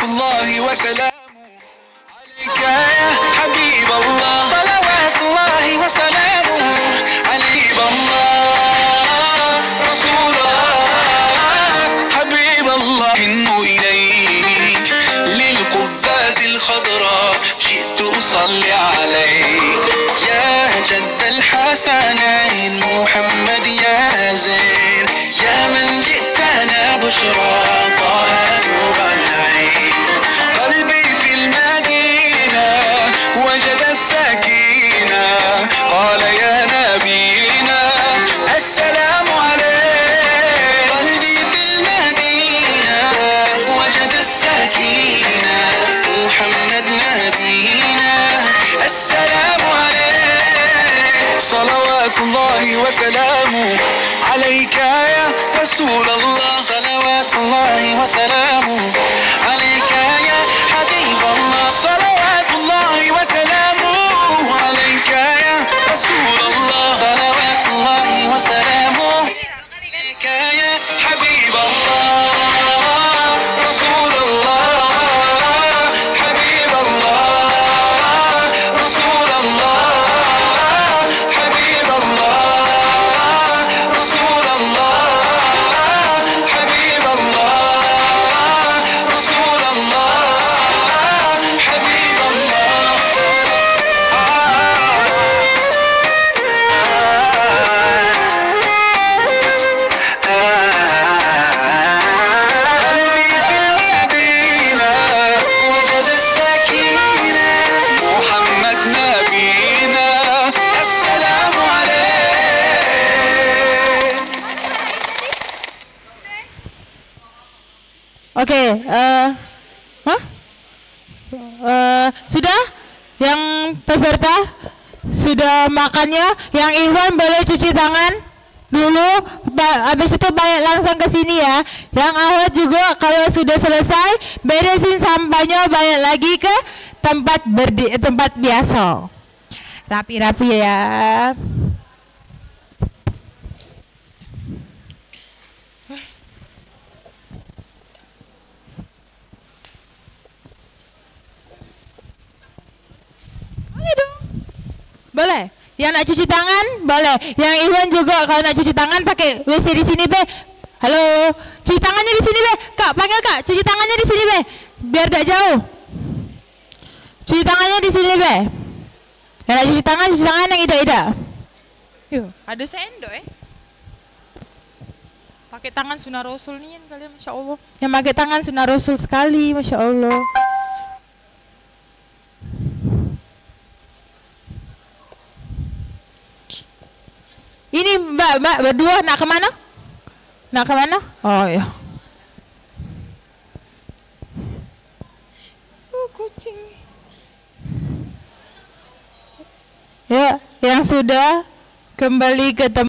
الله وسلامه عليك يا حبيب الله صلوات الله وسلامه عليك الله رسول الله حبيب الله إنه إليك للقباد الخضراء جئت أصلي عليك يا جد الحسنين محمد يا زين يا من جئتنا بشرى طه نور العين قلبي في المدينة وجد السكينة قال يا نبينا السلام عليك قلبي في المدينة وجد السكينة محمد نبينا السلام عليك صلوات الله وسلامه عليك يا رسول الله صلوات الله وسلامه عليك يا حبيب الله صلوات الله وسلامه عليك يا رسول الله صلوات الله وسلامه عليك يا حبيب الله رسول الله حبيب الله رسول الله حبيب الله رسول الله حبيب الله رسول الله حبيب قلبي في المدينة وجد السكينة محمد نبينا السلام عليك. Oke, sudah yang peserta sudah makannya, yang Ikhwan boleh cuci tangan dulu, habis itu balik langsung ke sini ya. Yang Ahwat juga kalau sudah selesai beresin sampahnya balik lagi ke tempat biasa. Rapi-rapi ya. Boleh dong. Boleh. Yang nak cuci tangan boleh. Yang Iwan juga kalau nak cuci tangan pakai WC di sini be. Halo, cuci tangannya di sini be. Kak, panggil Kak, cuci tangannya di sini be. Biar gak jauh. Cuci tangannya di sini be. Yang nak cuci tangan yang ida-ida. Yuk, ada sendok Pakai tangan sunah Rasul nih kalian, Masya Allah. Yang pakai tangan sunah Rasul sekali, Masya Allah. Ini mbak berdua nak kemana? Nak kemana? Oh ya. Kucing. Ya, yang sudah kembali ke tempat.